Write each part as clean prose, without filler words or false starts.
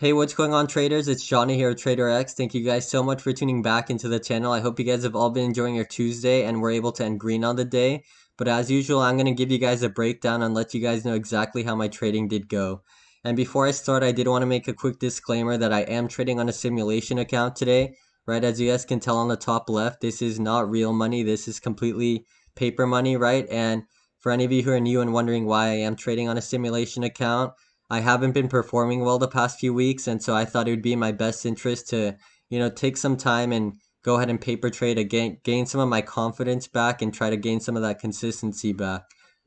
Hey, what's going on, traders? It's Johnny here with Trader X. Thank you guys so much for tuning back into the channel. I hope you guys have all been enjoying your Tuesday and were able to end green on the day. But as usual, I'm going to give you guys a breakdown and let you guys know exactly how my trading did go. And before I start, I did want to make a quick disclaimer that I am trading on a simulation account today. Right, as you guys can tell on the top left, this is not real money. This is completely paper money, right? And for any of you who are new and wondering why I am trading on a simulation account, I haven't been performing well the past few weeks, and so I thought it would be in my best interest to, take some time and go ahead and paper trade again, gain some of my confidence back and try to gain some of that consistency back.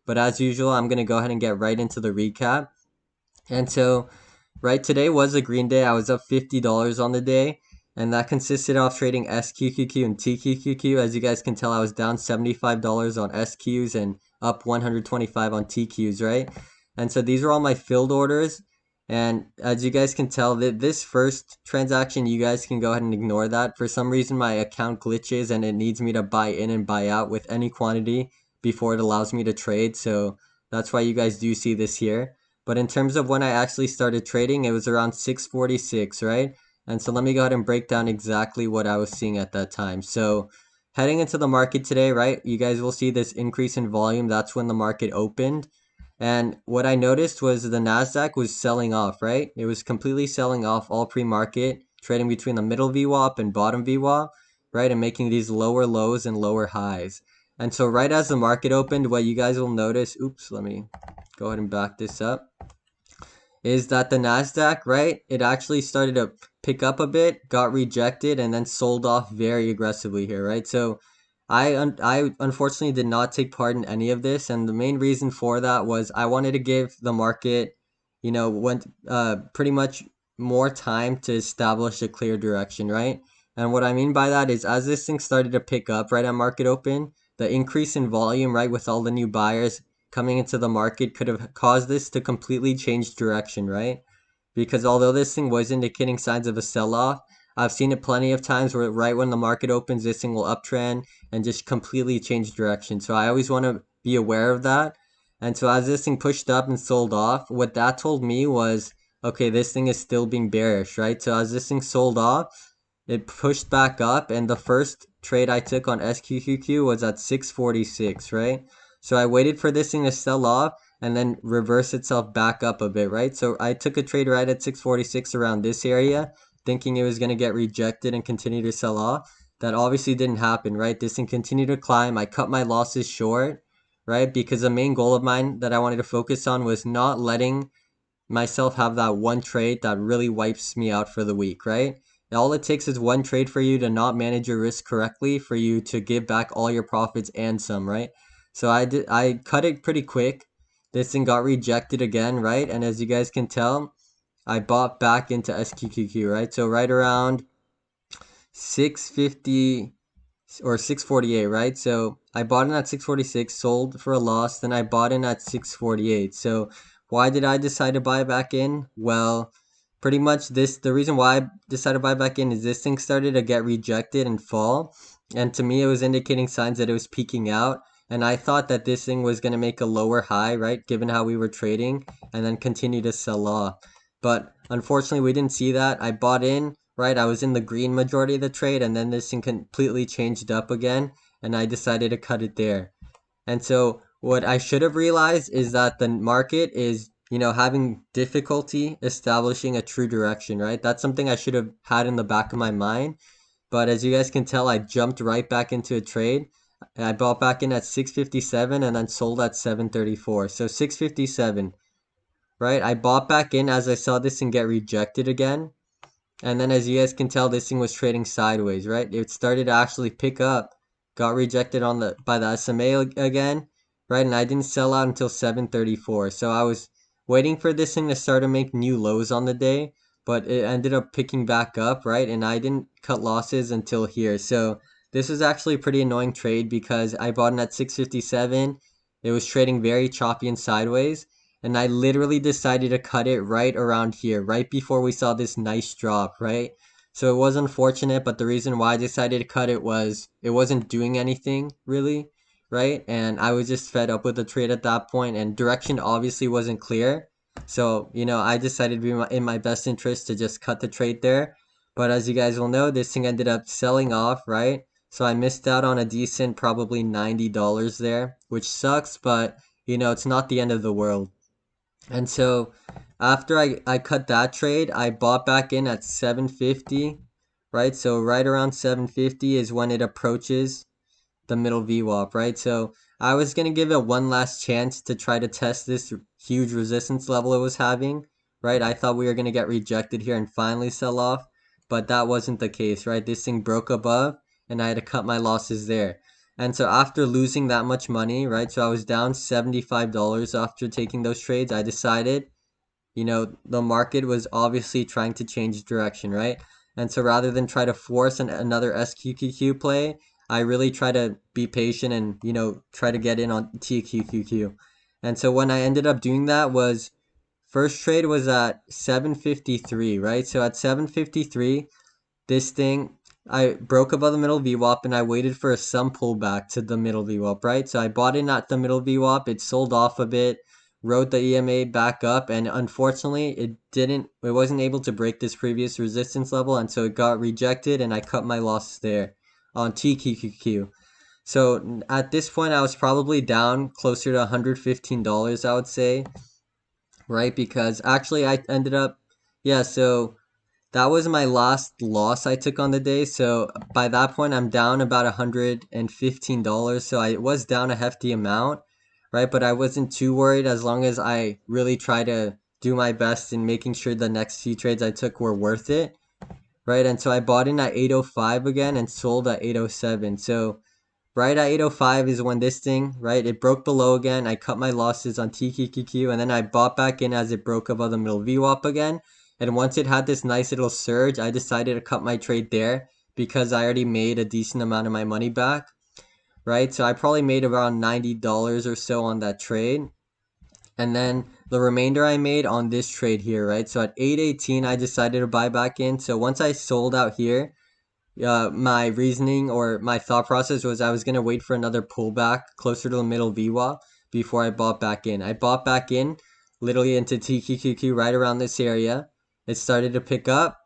But as usual, I'm going to go ahead and get right into the recap. And so, right, today was a green day. I was up $50 on the day, and that consisted of trading SQQQ and TQQQ. As you guys can tell, I was down $75 on SQs and up 125 on TQs, right? And so these are all my filled orders. And as you guys can tell, this first transaction, you guys can go ahead and ignore that. For some reason, my account glitches and it needs me to buy in and buy out with any quantity before it allows me to trade. So that's why you guys do see this here. But in terms of when I actually started trading, it was around 6:46, right? And so let me go ahead and break down exactly what I was seeing at that time. So heading into the market today, right, you guys will see this increase in volume. That's when the market opened. And what I noticed was the NASDAQ was selling off, right? It was completely selling off all pre-market, trading between the middle VWAP and bottom VWAP, right? And making these lower lows and lower highs. And so right as the market opened, what you guys will notice, oops, let me go ahead and back this up, is that the NASDAQ, right, it actually started to pick up a bit, got rejected, and then sold off very aggressively here, right? So I unfortunately did not take part in any of this, and the main reason for that was I wanted to give the market, pretty much more time to establish a clear direction, right? And what I mean by that is as this thing started to pick up right at market open, the increase in volume, right, with all the new buyers coming into the market could have caused this to completely change direction, right? Because although this thing was indicating signs of a sell-off, I've seen it plenty of times where right when the market opens, this thing will uptrend and just completely change direction. So I always want to be aware of that. And so as this thing pushed up and sold off, what that told me was, okay, this thing is still being bearish, right? So as this thing sold off, it pushed back up, and the first trade I took on SQQQ was at 646, right? So I waited for this thing to sell off and then reverse itself back up a bit, right? So I took a trade right at 646 around this area, thinking it was going to get rejected and continue to sell off. That obviously didn't happen, right? This thing continued to climb. I cut my losses short, right? Because the main goal of mine that I wanted to focus on was not letting myself have that one trade that really wipes me out for the week, right? All it takes is one trade for you to not manage your risk correctly, for you to give back all your profits and some, right? So I cut it pretty quick. This thing got rejected again, right? And as you guys can tell, I bought back into SQQQ, right? So right around 650 or 648, right? So I bought in at 646, sold for a loss, then I bought in at 648. So why did I decide to buy back in? Well, pretty much the reason why I decided to buy back in is this thing started to get rejected and fall. And to me, it was indicating signs that it was peaking out. And I thought that this thing was going to make a lower high, right? Given how we were trading and then continue to sell off. But unfortunately, we didn't see that. I bought in, right? I was in the green majority of the trade, and then this thing completely changed up again, and I decided to cut it there. And so what I should have realized is that the market is, having difficulty establishing a true direction, right? That's something I should have had in the back of my mind. But as you guys can tell, I jumped right back into a trade. I bought back in at 657 and then sold at 734. So 657, right? I bought back in as I saw this thing get rejected again. And then as you guys can tell, this thing was trading sideways, right? It started to actually pick up, got rejected by the SMA again, right? And I didn't sell out until 734. So I was waiting for this thing to start to make new lows on the day, but it ended up picking back up, right? And I didn't cut losses until here. So this was actually a pretty annoying trade because I bought in at 657. It was trading very choppy and sideways. And I literally decided to cut it right around here, right before we saw this nice drop, right? So it was unfortunate, but the reason why I decided to cut it was it wasn't doing anything really, right? And I was just fed up with the trade at that point, and direction obviously wasn't clear. So, I decided to be in my best interest to just cut the trade there. But as you guys will know, this thing ended up selling off, right? So I missed out on a decent, probably $90 there, which sucks, but it's not the end of the world. And so after I cut that trade, I bought back in at 750, right? So right around 750 is when it approaches the middle VWAP, right? So I was gonna give it one last chance to try to test this huge resistance level it was having, right? I thought we were gonna get rejected here and finally sell off, but that wasn't the case, right? This thing broke above and I had to cut my losses there. And so after losing that much money, right? So I was down $75 after taking those trades. I decided the market was obviously trying to change direction, right? And so rather than try to force another SQQQ play, I really try to be patient and, try to get in on TQQQ. And so when I ended up doing that was first trade was at 753, right? So at 753, this thing, I broke above the middle VWAP and I waited for some pullback to the middle VWAP, right? So I bought in at the middle VWAP, it sold off a bit, rode the EMA back up, and unfortunately it wasn't able to break this previous resistance level, and so it got rejected and I cut my losses there on TQQQ. So at this point I was probably down closer to $115, I would say, right? Because actually I ended up, yeah, so that was my last loss I took on the day. So by that point, I'm down about $115. So I was down a hefty amount, right? But I wasn't too worried as long as I really try to do my best in making sure the next few trades I took were worth it, right? And so I bought in at 805 again and sold at 807. So right at 805 is when this thing, right, it broke below again. I cut my losses on TQQQ and then I bought back in as it broke above the middle VWAP again. And once it had this nice little surge, I decided to cut my trade there because I already made a decent amount of my money back, right? So I probably made around $90 or so on that trade. And then the remainder I made on this trade here, right? So at 818, I decided to buy back in. So once I sold out here, my reasoning or my thought process was I was going to wait for another pullback closer to the middle VWAP before I bought back in. I bought back in literally into TQQQ right around this area. It started to pick up,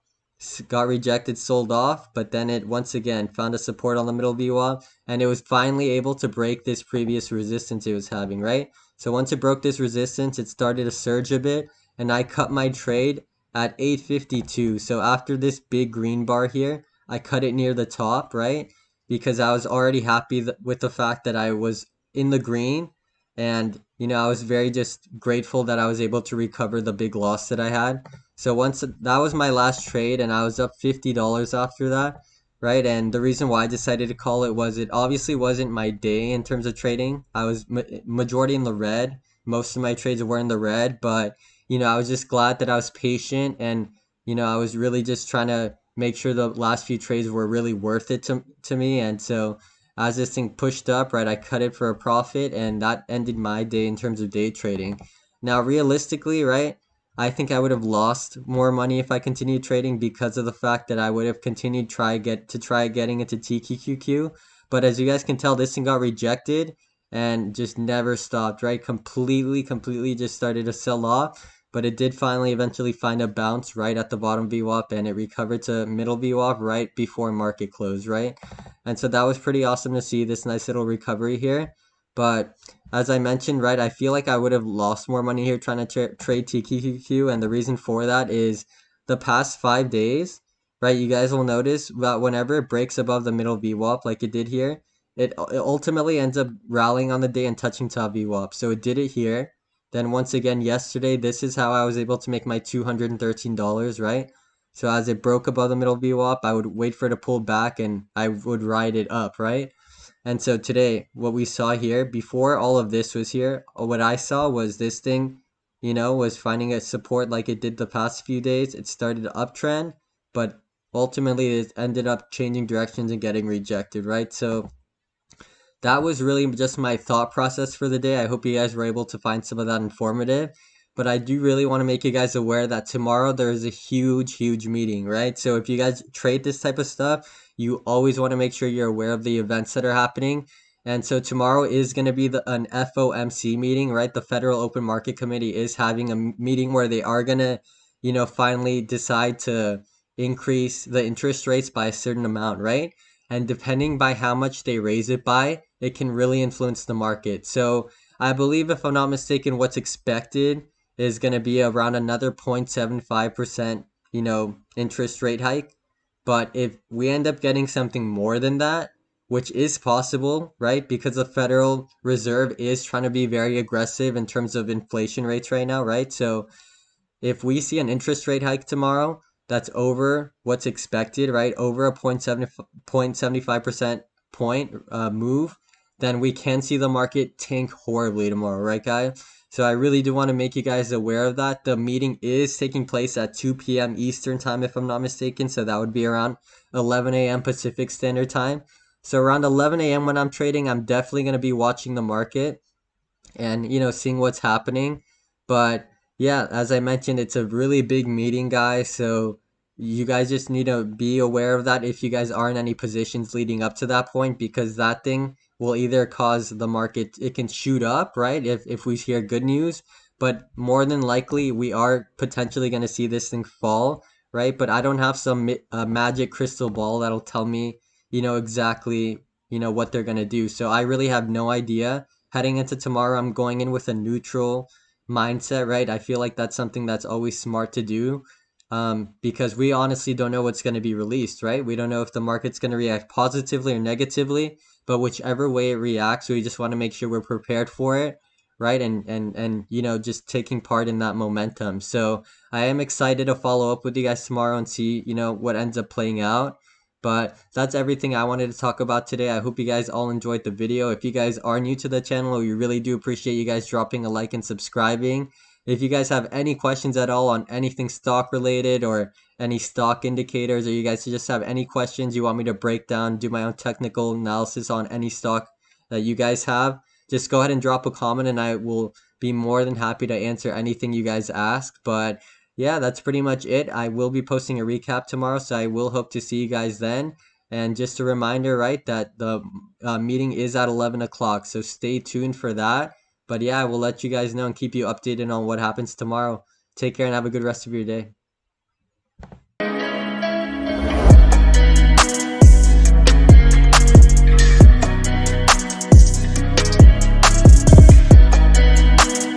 got rejected, sold off, but then it once again found a support on the middle VWAP and it was finally able to break this previous resistance it was having, right? So once it broke this resistance, it started to surge a bit and I cut my trade at 852. So after this big green bar here, I cut it near the top, right? Because I was already happy with the fact that I was in the green and I was very just grateful that I was able to recover the big loss that I had. So once that was my last trade and I was up $50 after that, right? And the reason why I decided to call it was it obviously wasn't my day in terms of trading. I was majority in the red. Most of my trades were in the red, but I was just glad that I was patient and I was really just trying to make sure the last few trades were really worth it to me. And so as this thing pushed up, right, I cut it for a profit and that ended my day in terms of day trading. Now, realistically, right, I think I would have lost more money if I continued trading because of the fact that I would have continued try getting into TQQQ. But as you guys can tell, this thing got rejected and just never stopped, right? Completely just started to sell off. But it did finally eventually find a bounce right at the bottom VWAP and it recovered to middle VWAP right before market close, right? And so that was pretty awesome to see this nice little recovery here. But as I mentioned, right, I feel like I would have lost more money here trying to trade TQQQ. And the reason for that is the past 5 days, right, you guys will notice that whenever it breaks above the middle VWAP like it did here, it ultimately ends up rallying on the day and touching top VWAP. So it did it here. Then once again, yesterday, this is how I was able to make my $213, right? So as it broke above the middle VWAP, I would wait for it to pull back and I would ride it up, right? And so today, what we saw here, before all of this was here, what I saw was this thing, was finding a support like it did the past few days. It started to uptrend, but ultimately it ended up changing directions and getting rejected, right? So that was really just my thought process for the day. I hope you guys were able to find some of that informative. But I do really want to make you guys aware that tomorrow there is a huge meeting, right? So if you guys trade this type of stuff, you always want to make sure you're aware of the events that are happening. And so tomorrow is going to be an FOMC meeting, right? The Federal Open Market Committee is having a meeting where they are going to, finally decide to increase the interest rates by a certain amount, right? And depending by how much they raise it by, it can really influence the market. So I believe, if I'm not mistaken, what's expected is going to be around another 0.75%, interest rate hike. But if we end up getting something more than that, which is possible, right? Because the Federal Reserve is trying to be very aggressive in terms of inflation rates right now, right? So if we see an interest rate hike tomorrow that's over what's expected, right? Over a 0.75% move, then we can see the market tank horribly tomorrow, right, guys? So I really do want to make you guys aware of that. The meeting is taking place at 2 p.m. Eastern time, if I'm not mistaken. So that would be around 11 a.m. Pacific Standard Time. So around 11 a.m. when I'm trading, I'm definitely going to be watching the market and seeing what's happening. But yeah, as I mentioned, it's a really big meeting, guys. So you guys just need to be aware of that if you guys are in any positions leading up to that point, because that thing will either cause the market, it can shoot up, right? If we hear good news, but more than likely we are potentially going to see this thing fall, right? But I don't have some magic crystal ball that'll tell me, exactly, what they're going to do. So I really have no idea. Heading into tomorrow, I'm going in with a neutral mindset, right? I feel like that's something that's always smart to do, because we honestly don't know what's going to be released, right? We don't know if the market's going to react positively or negatively, but whichever way it reacts, we just want to make sure we're prepared for it, right? And just taking part in that momentum. So I am excited to follow up with you guys tomorrow and see, what ends up playing out. But that's everything I wanted to talk about today. I hope you guys all enjoyed the video. If you guys are new to the channel, we really do appreciate you guys dropping a like and subscribing. If you guys have any questions at all on anything stock related or any stock indicators, or you guys just have any questions you want me to break down, do my own technical analysis on any stock that you guys have, just go ahead and drop a comment and I will be more than happy to answer anything you guys ask. But yeah, that's pretty much it. I will be posting a recap tomorrow, so I will hope to see you guys then. And just a reminder, right, that the meeting is at 11 o'clock, so stay tuned for that. But yeah, I will let you guys know and keep you updated on what happens tomorrow. Take care and have a good rest of your day.